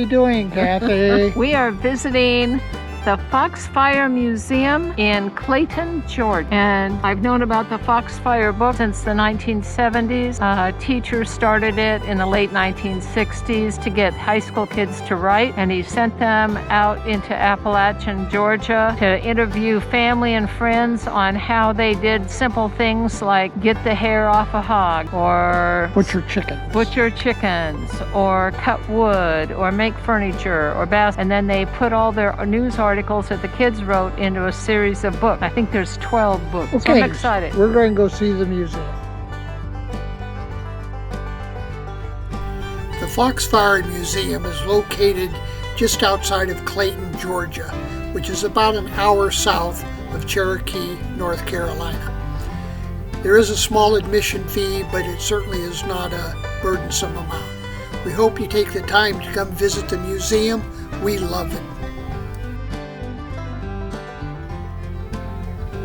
doing, Kathy? We are visiting the Foxfire Museum in Clayton, Georgia. And I've known about the Foxfire book since the 1970s. Teachers started it in the late 1960s to get high school kids to write. And he sent them out into Appalachian, Georgia to interview family and friends on how they did simple things like get the hair off a hog, or Butcher chickens, or cut wood, or make furniture, or baskets. And then they put all their news articles that the kids wrote into a series of books. I think there's 12 books. Okay, so I'm excited. We're going to go see the museum. The Foxfire Museum is located just outside of Clayton, Georgia, which is about an hour south of Cherokee, North Carolina. There is a small admission fee, but it certainly is not a burdensome amount. We hope you take the time to come visit the museum. We love it.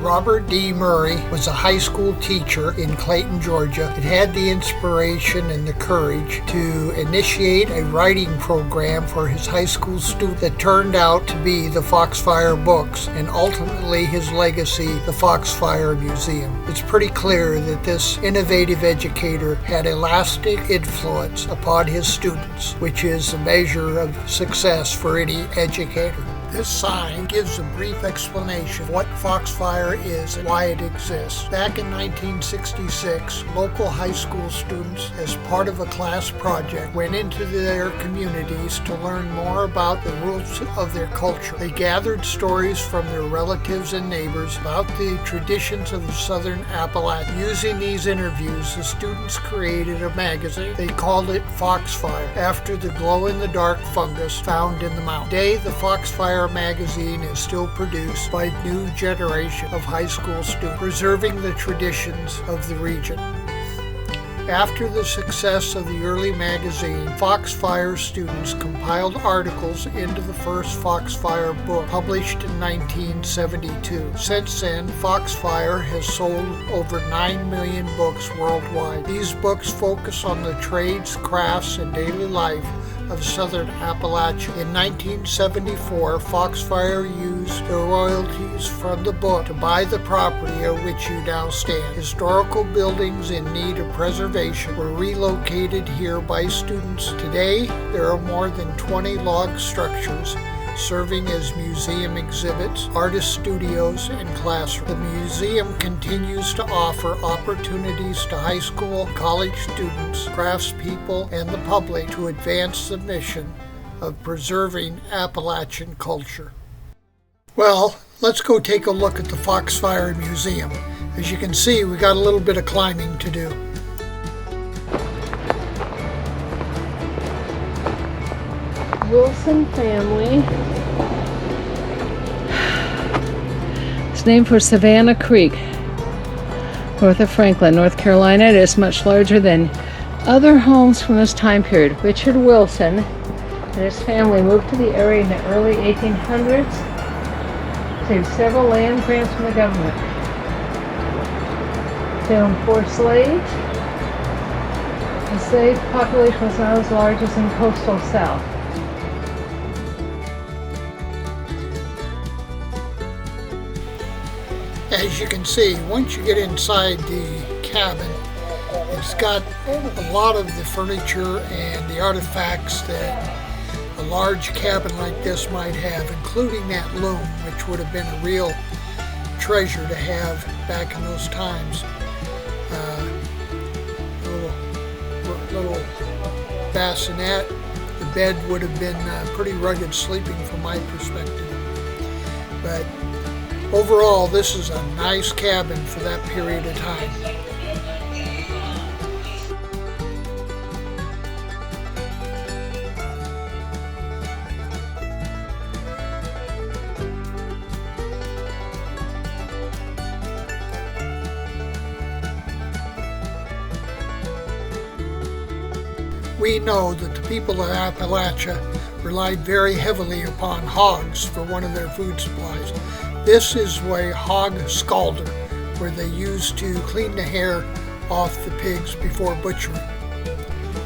Robert D. Murray was a high school teacher in Clayton, Georgia. It had the inspiration and the courage to initiate a writing program for his high school students that turned out to be the Foxfire books, and ultimately his legacy, the Foxfire Museum. It's pretty clear that this innovative educator had a lasting influence upon his students, which is a measure of success for any educator. This sign gives a brief explanation of what Foxfire is and why it exists. Back in 1966, local high school students, as part of a class project, went into their communities to learn more about the roots of their culture. They gathered stories from their relatives and neighbors about the traditions of the Southern Appalachia. Using these interviews, the students created a magazine. They called it Foxfire, after the glow-in-the-dark fungus found in the mountain. Today, the Foxfire magazine is still produced by a new generation of high school students, preserving the traditions of the region. After the success of the early magazine, Foxfire students compiled articles into the first Foxfire book, published in 1972. Since then, Foxfire has sold over 9 million books worldwide. These books focus on the trades, crafts, and daily life of Southern Appalachia. In 1974, Foxfire used the royalties from the book to buy the property on which you now stand. Historical buildings in need of preservation were relocated here by students. Today, there are more than 20 log structures serving as museum exhibits, artist studios, and classrooms. The museum continues to offer opportunities to high school, college students, craftspeople, and the public to advance the mission of preserving Appalachian culture. Well, let's go take a look at the Foxfire Museum. As you can see, we got a little bit of climbing to do. Wilson family. It's named for Savannah Creek, north of Franklin, North Carolina. It is much larger than other homes from this time period. Richard Wilson and his family moved to the area in the early 1800s, saved several land grants from the government. They owned 4 slaves. The slave population was not as large as in coastal South. As you can see, once you get inside the cabin, it's got a lot of the furniture and the artifacts that a large cabin like this might have, including that loom, which would have been a real treasure to have back in those times. Little bassinet. The bed would have been pretty rugged sleeping from my perspective. But overall, this is a nice cabin for that period of time. We know that the people of Appalachia relied very heavily upon hogs for one of their food supplies. This is a hog scalder, where they used to clean the hair off the pigs before butchering.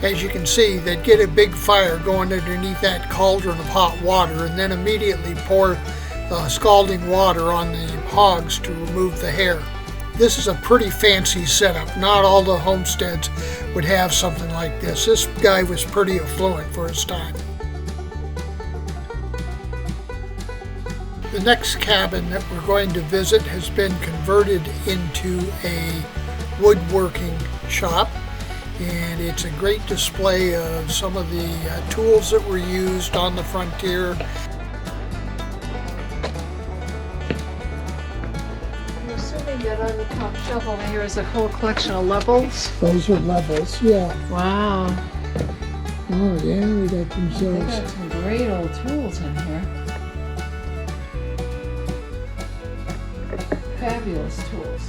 As you can see, they'd get a big fire going underneath that cauldron of hot water and then immediately pour scalding water on the hogs to remove the hair. This is a pretty fancy setup. Not all the homesteads would have something like this. This guy was pretty affluent for his time. The next cabin that we're going to visit has been converted into a woodworking shop, and it's a great display of some of the tools that were used on the frontier. I'm assuming that on the top shelf over here is a whole collection of levels. Those are levels, yeah. Wow. Oh yeah, we got They themselves. got some great old tools in here. Fabulous tools.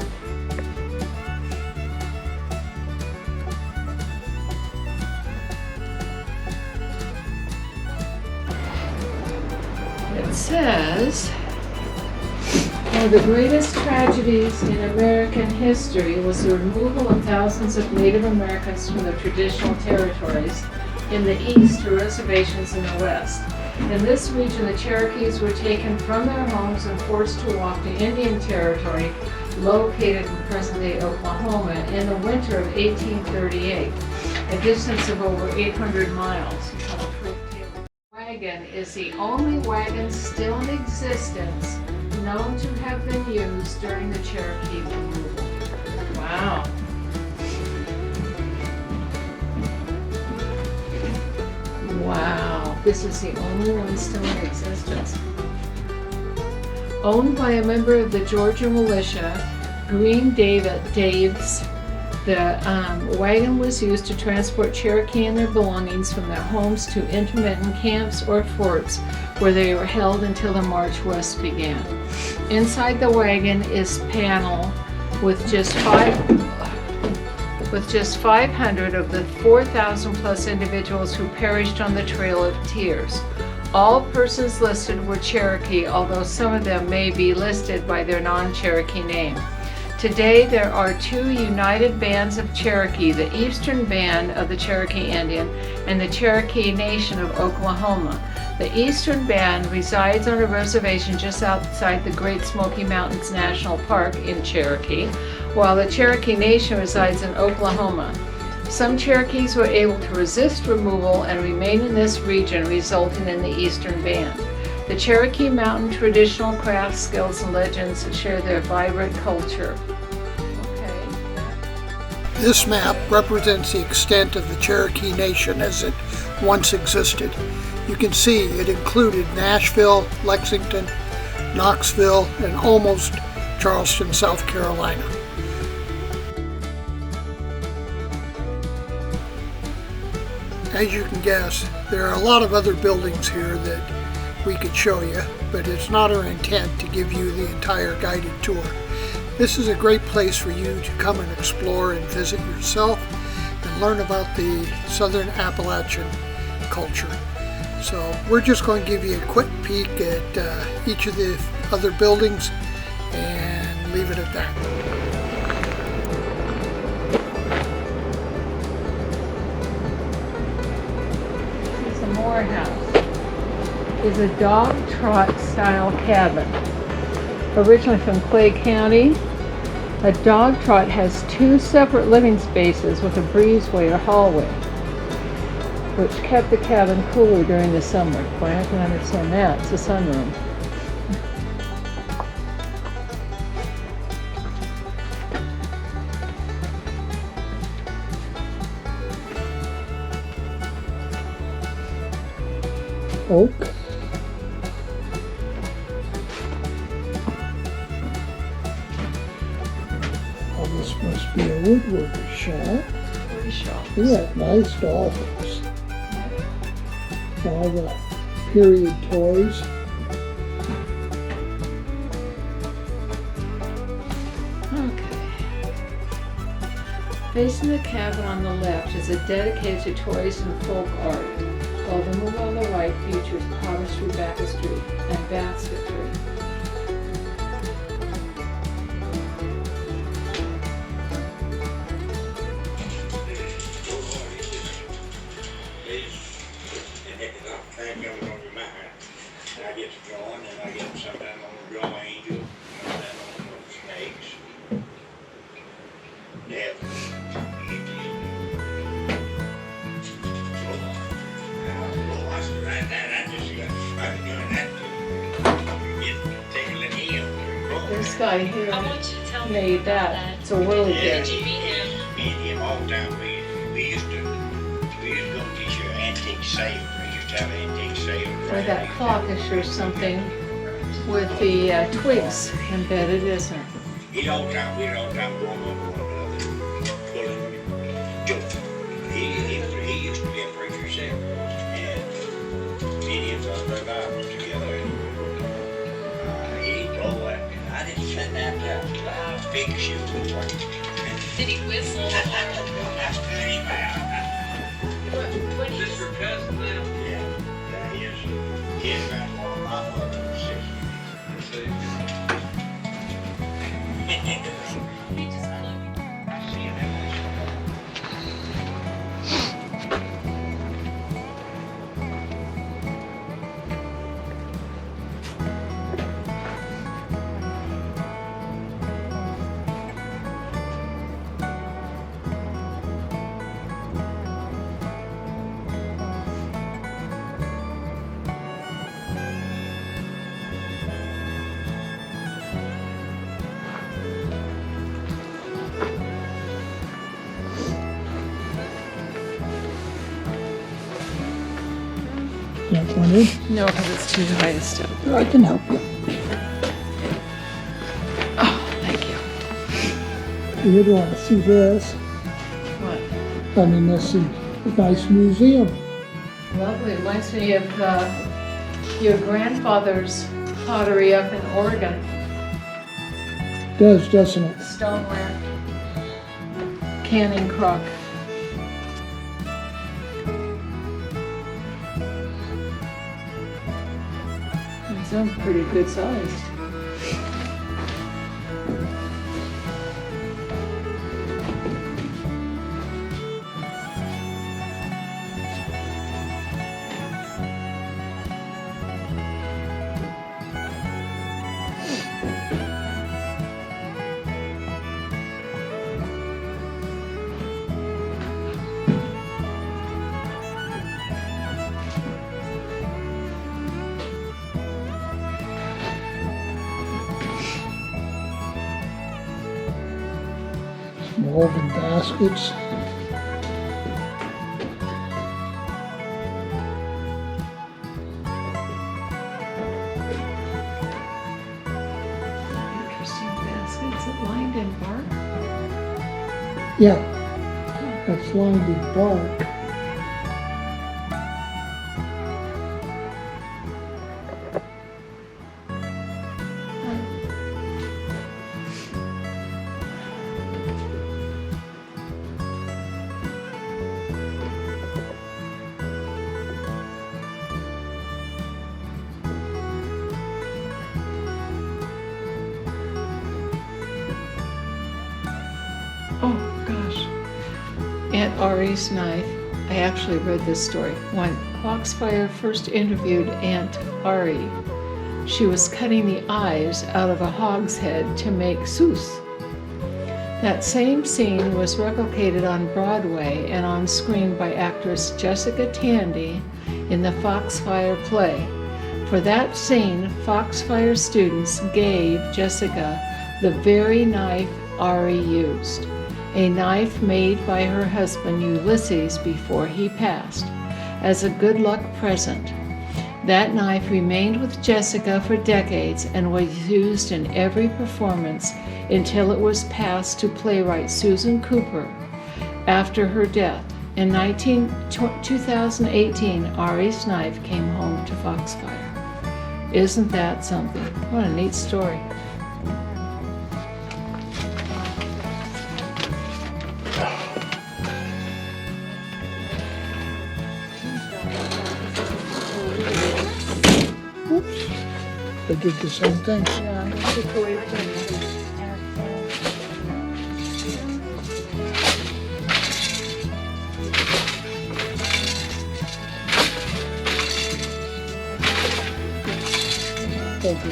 It says, one of the greatest tragedies in American history was the removal of thousands of Native Americans from their traditional territories in the east to reservations in the west. In this region, the Cherokees were taken from their homes and forced to walk to Indian Territory, located in present-day Oklahoma, in the winter of 1838, a distance of over 800 miles. Wagon is the only wagon still in existence known to have been used during the Cherokee removal. Wow. Wow, this is the only one still in existence. Owned by a member of the Georgia militia, Green Daves, the wagon was used to transport Cherokee and their belongings from their homes to intermittent camps or forts where they were held until the march west began. Inside the wagon is panel with just 500 of the 4,000 plus individuals who perished on the Trail of Tears. All persons listed were Cherokee, although some of them may be listed by their non-Cherokee name. Today there are two united bands of Cherokee, the Eastern Band of the Cherokee Indian and the Cherokee Nation of Oklahoma. The Eastern Band resides on a reservation just outside the Great Smoky Mountains National Park in Cherokee, while the Cherokee Nation resides in Oklahoma. Some Cherokees were able to resist removal and remain in this region, resulting in the Eastern Band. The Cherokee Mountain traditional crafts, skills, and legends share their vibrant culture. Okay. This map represents the extent of the Cherokee Nation as it once existed. You can see it included Nashville, Lexington, Knoxville, and almost Charleston, South Carolina. As you can guess, there are a lot of other buildings here that we could show you, but it's not our intent to give you the entire guided tour. This is a great place for you to come and explore and visit yourself and learn about the Southern Appalachian culture. So we're just going to give you a quick peek at each of the other buildings and leave it at that. This is the Moore House. Is a dog trot style cabin. Originally from Clay County, a dog trot has two separate living spaces with a breezeway or hallway, which kept the cabin cooler during the summer. Boy, I can understand that. It's a sunroom. Oak. Oh, this must be a woodworker's shop. Pretty sure. Yeah, nice dolphins. All the period toys. Okay. Facing the cabin on the left is a dedicated to toys and folk art, while the room on the right features pottery, basketry, and basketry. this guy here made that. It's a really Yeah, good. me and him all the time. We used to go get your antique sale. We used to have antique sale. Or that clock is sure something with the twigs embedded, isn't it? We'd all the time going over one another, pulling joke. He used to be a preacher himself, and me and him thought their Bibles together. And he told that. I didn't send that down. I'll fix you for it. Did he whistle? That's good, he What Is this your cousin now? Yeah, he is about one of my mother's 60. Let's see. he just looked. I see him every That one in? No, because it's too high a step. I can help you. Oh, thank you. You'd want to see this. What? I mean, this is a nice museum. Lovely. It reminds me of your grandfather's pottery up in Oregon. Does, doesn't it? Stoneware. Canning crock. They sound pretty good sized. Woven baskets. Interesting baskets that lined in bark. Yeah, that's lined with bark. Oh gosh. Aunt Ari's knife. I actually read this story. When Foxfire first interviewed Aunt Ari, she was cutting the eyes out of a hogshead to make sauce. That same scene was replicated on Broadway and on screen by actress Jessica Tandy in the Foxfire play. For that scene, Foxfire students gave Jessica the very knife Ari used, a knife made by her husband Ulysses before he passed, as a good luck present. That knife remained with Jessica for decades and was used in every performance until it was passed to playwright Susan Cooper after her death. In 2018, Ari's knife came home to Foxfire. Isn't that something? What a neat story. Oops, they did the same thing. Yeah, I took away from Thank you.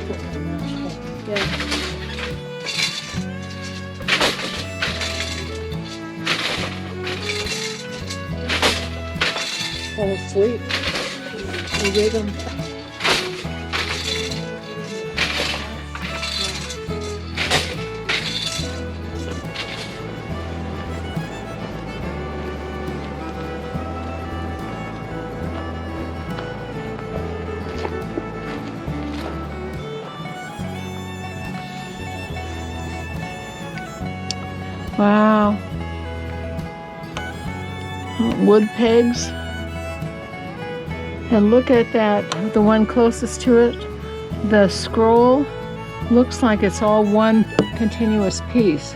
Put my mask on. Yeah. Fall asleep. You wake 'em. Wow. Wood pegs. And look at that, the one closest to it. The scroll looks like it's all one continuous piece.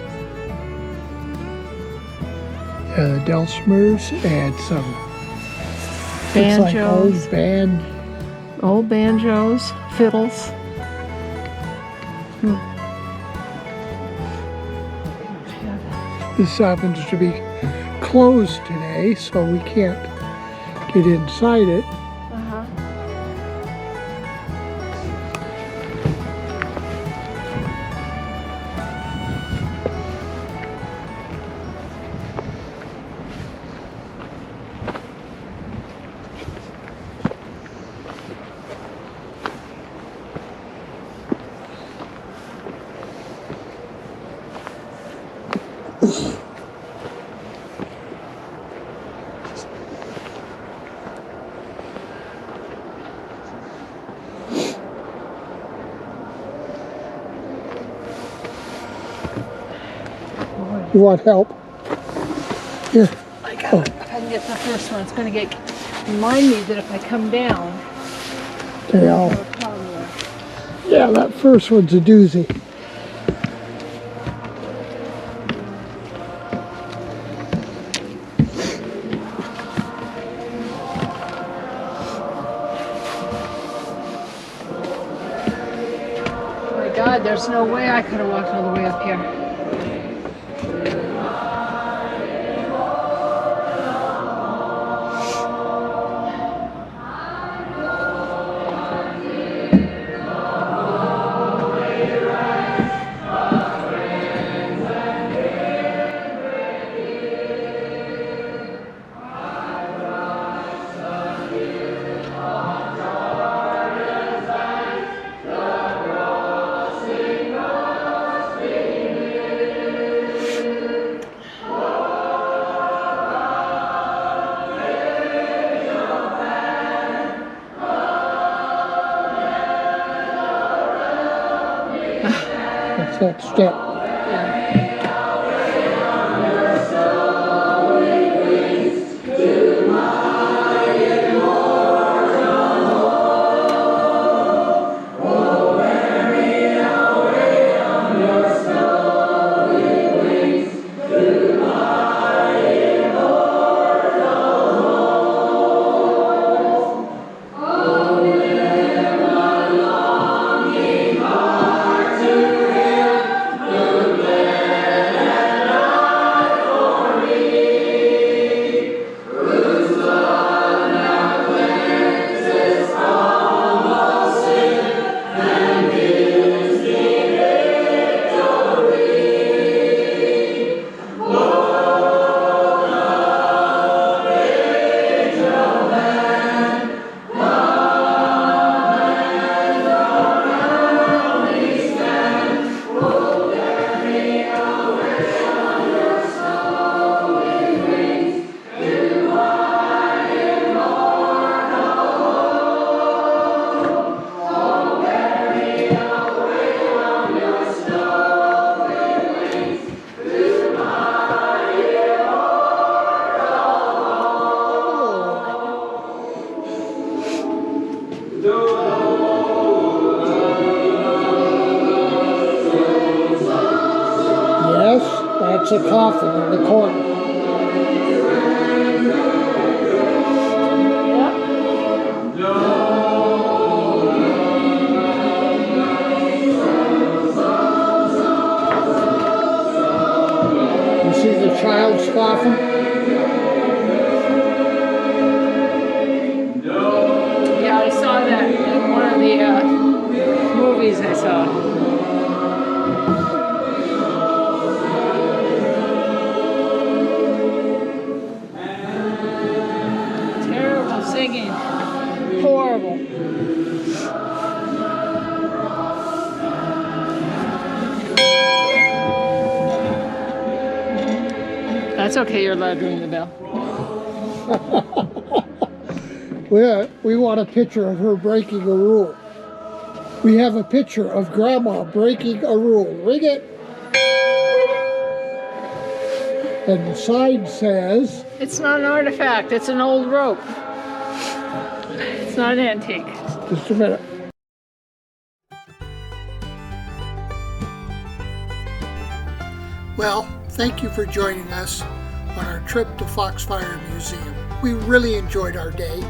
The dulcimers and some Banjos. looks like Old banjos, fiddles. This happens to be closed today, so we can't get inside it. You want help? Here. I got it. If I can get the first one, it's going to remind me that if I come down, Okay, yeah, that first one's a doozy. Oh my God, there's no way I could have walked all the way up here. That's that step. That's a coffin in the corner. You see the child's coffin? Yeah, I saw that in one of the movies I saw. Singing. Horrible. That's okay, you're allowed to ring the bell. We want a picture of her breaking a rule. We have a picture of Grandma breaking a rule. Ring it. And the side says, It's not an artifact, it's an old rope. It's not an antique. just a minute. Well, thank you for joining us on our trip to Foxfire Museum. We really enjoyed our day.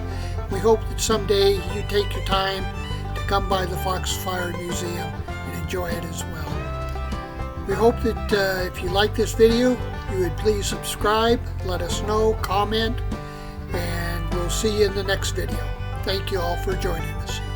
We hope that someday you take your time to come by the Foxfire Museum and enjoy it as well. We hope that if you like this video, you would please subscribe, let us know, comment, and we'll see you in the next video. Thank you all for joining us.